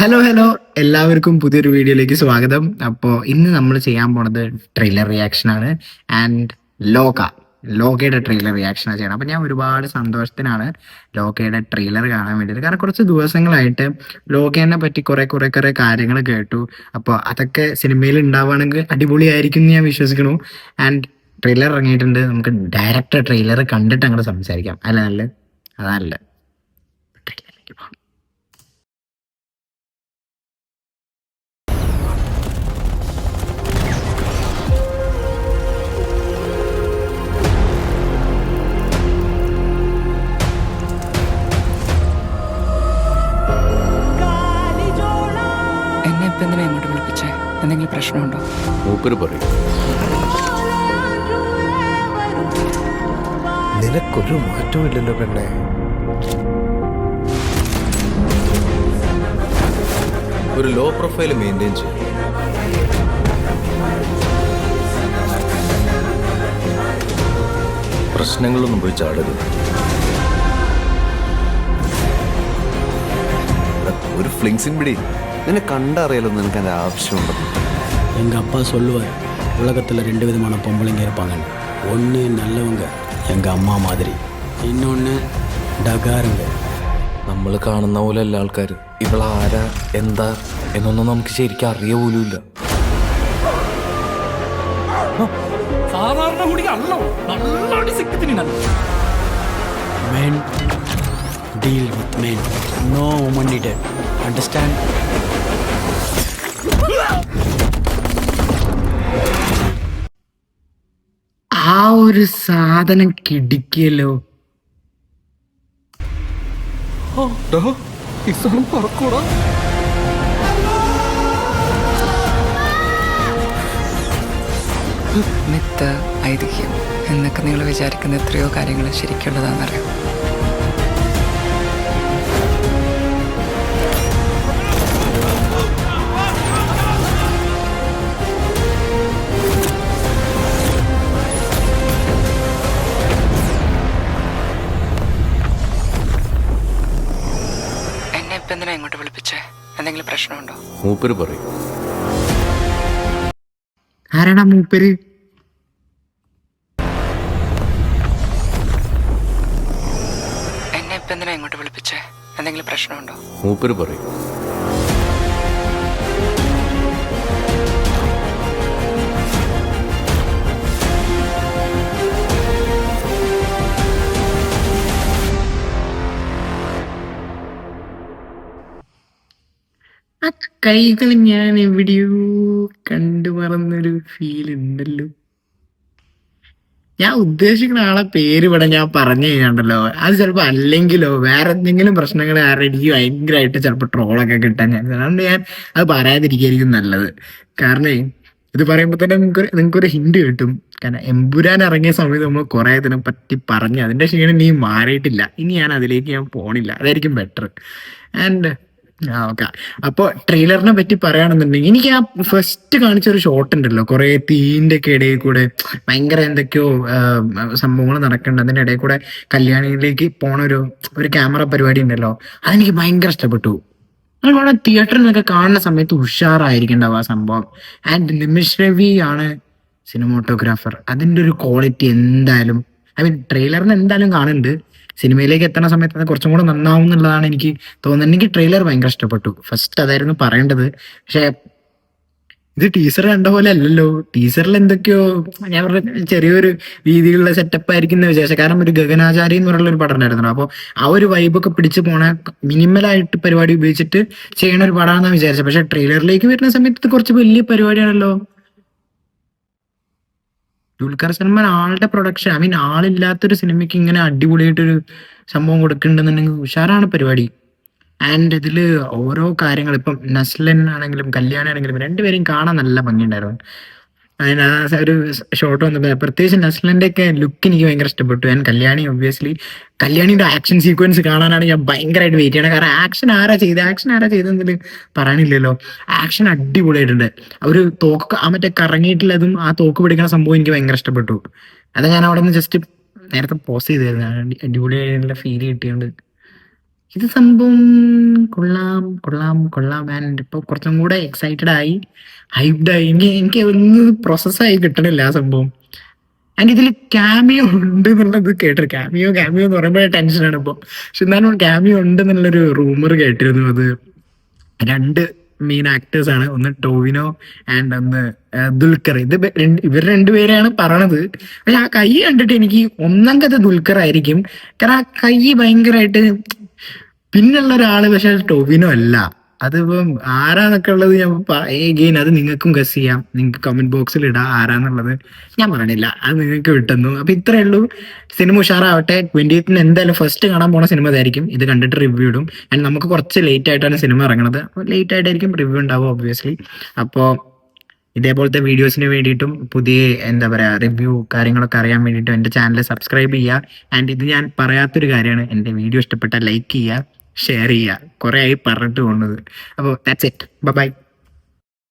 Hello hello, എല്ലാവർക്കും പുതിയൊരു വീഡിയോയിലേക്ക് സ്വാഗതം. അപ്പോൾ ഇന്ന് നമ്മൾ ചെയ്യാൻ പോണത് ട്രെയിലർ റിയാക്ഷൻ ആണ്. ആൻഡ് ലോകയുടെ ട്രെയിലർ റിയാക്ഷൻ ചെയ്യണം. അപ്പോൾ ഞാൻ ഒരുപാട് സന്തോഷത്തിനാണ് ലോകയുടെ ട്രെയിലർ കാണാൻ വേണ്ടിയിട്ട്. കാരണം കുറച്ച് ദിവസങ്ങളായിട്ട് ലോകേനെ പറ്റി കുറെ കാര്യങ്ങൾ കേട്ടു. അപ്പോൾ അതൊക്കെ സിനിമയിൽ ഉണ്ടാവുകയാണെങ്കിൽ അടിപൊളിയായിരിക്കും എന്ന് ഞാൻ വിശ്വസിക്കുന്നു. ആൻഡ് ട്രെയിലർ ഇറങ്ങിയിട്ടുണ്ട്. നമുക്ക് ഡയറക്റ്റ് ട്രെയിലർ കണ്ടിട്ട് അങ്ങോട്ട് സംസാരിക്കാം. അല്ല നല്ല അതല്ല ട്രെയിലറിലേക്ക് പോകാം. എന്നെ ഇപ്പം എന്തിനാ ഇങ്ങോട്ട് വിളിപ്പിച്ചേ? എന്തെങ്കിലും പ്രശ്നമുണ്ടോ? മൂപ്പര് പറയും. നിനക്കൊരു മാറ്റവും ഇല്ലല്ലോ പെണ്ണെ. ഒരു ലോ പ്രൊഫൈൽ മെയിൻറ്റെയിൻ ചെയ്യും. പ്രശ്നങ്ങളൊന്നും പോയി ചാടരുത്. ഒരു ഫ്ലിങ്സിൻ പിടി. നിന്നെ കണ്ടറിയാലോ നിനക്ക് അതിൻ്റെ ആവശ്യമുണ്ടെന്ന്. எங்கள் அப்பா சொல்லுவார், உலகத்தில் 2 விதமான பொம்பளைங்க இருப்பாங்கன்னு. ஒன்று நல்லவங்க, எங்கள் அம்மா மாதிரி. இன்னொன்று ഡകാറുണ്ട്. നമ്മൾ കാണുന്ന പോലെ അല്ല ആൾക്കാർ. ഇവളാരാ എന്താ എന്നൊന്നും നമുക്ക് ശരിക്കും അറിയ പോലുമില്ല. സാധാരണ കുടി അല്ലോ, നല്ല സിക്കത്തിന് Men deal with men. No woman needed. Understand? ആ ഒരു സാധനം കിടിക്കല്ലോ. മിത്ത്, ഐതിഹ്യം എന്നൊക്കെ നിങ്ങൾ വിചാരിക്കുന്ന എത്രയോ കാര്യങ്ങൾ ശരിക്കുള്ളതാണെന്നറിയാം. എന്നെ ഇപ്പം എന്തിനാ ഇങ്ങോട്ട് വിളിപ്പിച്ചേ? എന്തെങ്കിലും പ്രശ്നമുണ്ടോ? മൂപ്പര് പറയും. ആരാടാ മൂപ്പര്? എന്നെ ഇപ്പം എന്തിനാ ഇങ്ങോട്ട് വിളിപ്പിച്ചേ? എന്തെങ്കിലും പ്രശ്നമുണ്ടോ? മൂപ്പര് പറയും. ആ കൈകൾ ഞാൻ എവിടെയോ കണ്ടു മറന്നൊരു ഫീൽ ഉണ്ടല്ലോ. ഞാൻ ഉദ്ദേശിക്കുന്ന ആളെ പേര് ഇവിടെ ഞാൻ പറഞ്ഞു കഴിഞ്ഞാണ്ടല്ലോ, അത് ചിലപ്പോ അല്ലെങ്കിലോ വേറെ എന്തെങ്കിലും പ്രശ്നങ്ങൾ കാരണം എനിക്ക് ഭയങ്കരമായിട്ട് ചിലപ്പോൾ ട്രോളൊക്കെ കിട്ടാൻ ചാൻസ്. അതുകൊണ്ട് ഞാൻ അത് പറയാതിരിക്കും നല്ലത്. കാരണം ഇത് പറയുമ്പോൾ തന്നെ നിങ്ങൾക്കൊരു ഹിന്റ് കിട്ടും. കാരണം എമ്പുരാൻ ഇറങ്ങിയ സമയത്ത് നമ്മൾ കുറെ ഇതിനെ പറ്റി പറഞ്ഞു, അതിന്റെ ക്ഷീണം ഇനി മാറിയിട്ടില്ല. ഇനി ഞാൻ പോണില്ല, അതായിരിക്കും ബെറ്റർ. ആൻഡ് ഓക്കെ, അപ്പോൾ ട്രെയിലറിനെ പറ്റി പറയുകയാണെന്നുണ്ടെങ്കിൽ എനിക്ക് ആ ഫസ്റ്റ് കാണിച്ച ഒരു ഷോട്ട് ഉണ്ടല്ലോ, കുറെ തീന്റെ ഒക്കെ ഇടയിൽ കൂടെ ഭയങ്കര എന്തൊക്കെയോ സംഭവങ്ങൾ നടക്കുന്നുണ്ട്. അതിന്റെ ഇടയിൽ കൂടെ കല്യാണിയിലേക്ക് പോണ ഒരു ക്യാമറ പരിപാടി ഉണ്ടല്ലോ, അതെനിക്ക് ഭയങ്കര ഇഷ്ടപ്പെട്ടു. അതുപോലെ തിയേറ്ററിൽ നിന്നൊക്കെ കാണുന്ന സമയത്ത് ഉഷാറായിരിക്കണ്ടാവും ആ സംഭവം. ആൻഡ് നിമിഷ് രവി ആണ് സിനിമോട്ടോഗ്രാഫർ. അതിന്റെ ഒരു ക്വാളിറ്റി എന്തായാലും, ഐ മീൻ ട്രെയിലറിന് എന്തായാലും കാണുന്നുണ്ട്, സിനിമയിലേക്ക് എത്തുന്ന സമയത്ത് അത് കുറച്ചും കൂടെ നന്നാവും എന്നുള്ളതാണ് എനിക്ക് തോന്നുന്നത്. എനിക്ക് ട്രെയിലർ ഭയങ്കര ഇഷ്ടപ്പെട്ടു. ഫസ്റ്റ് അതായിരുന്നു പറയേണ്ടത്. പക്ഷെ ഇത് ടീസർ കണ്ട പോലെ അല്ലല്ലോ. ടീസറിൽ എന്തൊക്കെയോ ഞാൻ പറഞ്ഞ ചെറിയൊരു രീതിയിലുള്ള സെറ്റപ്പ് ആയിരിക്കും എന്ന് വിചാരിച്ചത്. കാരണം ഒരു ഗഗനാചാരി എന്ന് പറയുന്ന ഒരു പടം ഉണ്ടായിരുന്നു. അപ്പോൾ ആ ഒരു വൈബൊക്കെ പിടിച്ച് പോണ മിനിമലായിട്ട് പരിപാടി ഉപയോഗിച്ചിട്ട് ചെയ്യണ ഒരു പടമാണെന്ന് വിചാരിച്ചത്. പക്ഷെ ട്രെയിലറിലേക്ക് വരുന്ന സമയത്ത് ഇത് കുറച്ച് വലിയ പരിപാടിയാണല്ലോ. ദുൽഖർ സൽമാൻ ആളുടെ പ്രൊഡക്ഷൻ, ഐ മീൻ ആളില്ലാത്തൊരു സിനിമയ്ക്ക് ഇങ്ങനെ അടിപൊളിയായിട്ടൊരു സംഭവം കൊടുക്കുന്നുണ്ടെന്നുണ്ടെങ്കിൽ ഉഷാറാണ് പരിപാടി. ആൻഡ് ഇതില് ഓരോ കാര്യങ്ങൾ, ഇപ്പം നസ്ലൻ ആണെങ്കിലും കല്യാണി ആണെങ്കിലും രണ്ടുപേരും കാണാൻ നല്ല ഭംഗിയുണ്ടായിരുന്നു. അതിന് ആ ഒരു ഷോട്ട് വന്നപ്പോൾ പ്രത്യേകിച്ച് നസ്ലന്റെ ഒക്കെ ലുക്ക് എനിക്ക് ഭയങ്കര ഇഷ്ടപ്പെട്ടു. ഞാൻ കല്യാണി കല്യാണിയുടെ ആക്ഷൻ സീക്വൻസ് കാണാനാണ് ഞാൻ ഭയങ്കരമായിട്ട് വെയിറ്റ് ചെയ്യണം. കാരണം ആക്ഷൻ ആരാ ചെയ്തെന്നതിൽ പറയാനില്ലല്ലോ. ആക്ഷൻ അടിപൊളിയായിട്ടുണ്ട്. ഒരു തോക്ക് ആ മറ്റേ കറങ്ങിയിട്ടുള്ളതും ആ തോക്ക് പിടിക്കുന്ന സംഭവം എനിക്ക് ഭയങ്കര ഇഷ്ടപ്പെട്ടു. അത് ഞാൻ അവിടെ നിന്ന് ജസ്റ്റ് നേരത്തെ പോസ്റ്റ് ചെയ്തായിരുന്നു. അടിപൊളിയായിട്ടുള്ള ഫീൽ കിട്ടിയോണ്ട് ഇത് സംഭവം കൊള്ളാം കൊള്ളാം കൊള്ളാം. ആൻഡ് ഇപ്പൊ കുറച്ചും കൂടെ എക്സൈറ്റഡ് ആയി, ഹൈപ്ഡ് ആയി. എനിക്ക് ഒന്ന് പ്രോസസ്സായി കിട്ടണില്ല ആ സംഭവം. ആൻഡ് ഇതിൽ ക്യാമിയോ ഉണ്ട് എന്നുള്ളത് കേട്ടു. ക്യാമിയോ എന്ന് പറയുമ്പോഴേ ടെൻഷനാണ് ഇപ്പോൾ. പക്ഷെ എന്നാലും ക്യാമിയോ ഉണ്ട് എന്നുള്ളൊരു റൂമർ കേട്ടിരുന്നു. അത് 2 മെയിൻ ആക്ടേഴ്സ് ആണ്, ഒന്ന് ടോവിനോ ആൻഡ് ഒന്ന് ദുൽഖർ. ഇവർ രണ്ടുപേരെയാണ് പറയണത്. പക്ഷെ ആ കൈ കണ്ടിട്ട് എനിക്ക് ഒന്നാമത് ദുൽഖർ ആയിരിക്കും. കാരണം ആ കൈ ഭയങ്കരമായിട്ട്, പിന്നുള്ള ഒരാള് പക്ഷെ ടോവിനോ അല്ല. അതിപ്പം ആരാന്നൊക്കെ ഉള്ളത് ഞാൻ എഗെയിൻ അത് നിങ്ങൾക്കും ഗസ് ചെയ്യാം. നിങ്ങൾക്ക് കമന്റ് ബോക്സിൽ ഇടാം ആരാന്നുള്ളത്. ഞാൻ പറയണില്ല, അത് നിങ്ങൾക്ക് വിട്ടുന്നു. അപ്പൊ ഇത്രേ ഉള്ളൂ. സിനിമ ഉഷാറാവട്ടെ. 20th എന്തായാലും ഫസ്റ്റ് കാണാൻ പോണ സിനിമ ഇതായിരിക്കും. ഇത് കണ്ടിട്ട് റിവ്യൂ ഇടും. ആൻഡ് നമുക്ക് കുറച്ച് ലേറ്റ് ആയിട്ടാണ് സിനിമ ഇറങ്ങുന്നത്. അപ്പോൾ ലേറ്റ് ആയിട്ടായിരിക്കും റിവ്യൂ ഉണ്ടാവും ഒബ്വിയസ്ലി. അപ്പോൾ ഇതേപോലത്തെ വീഡിയോസിന് വേണ്ടിയിട്ടും പുതിയ എന്താ പറയുക റിവ്യൂ കാര്യങ്ങളൊക്കെ അറിയാൻ വേണ്ടിയിട്ടും എൻ്റെ ചാനൽ സബ്സ്ക്രൈബ് ചെയ്യുക. ആൻഡ് ഇത് ഞാൻ പറയാത്തൊരു കാര്യമാണ്, എൻ്റെ വീഡിയോ ഇഷ്ടപ്പെട്ടാൽ ലൈക്ക് ചെയ്യുക, ഷെയർ ചെയ്യുക. കുറേ ആയി പറഞ്ഞിട്ട് പോകുന്നത്. അപ്പോൾ ദാറ്റ്സ് ഇറ്റ്. ബൈ.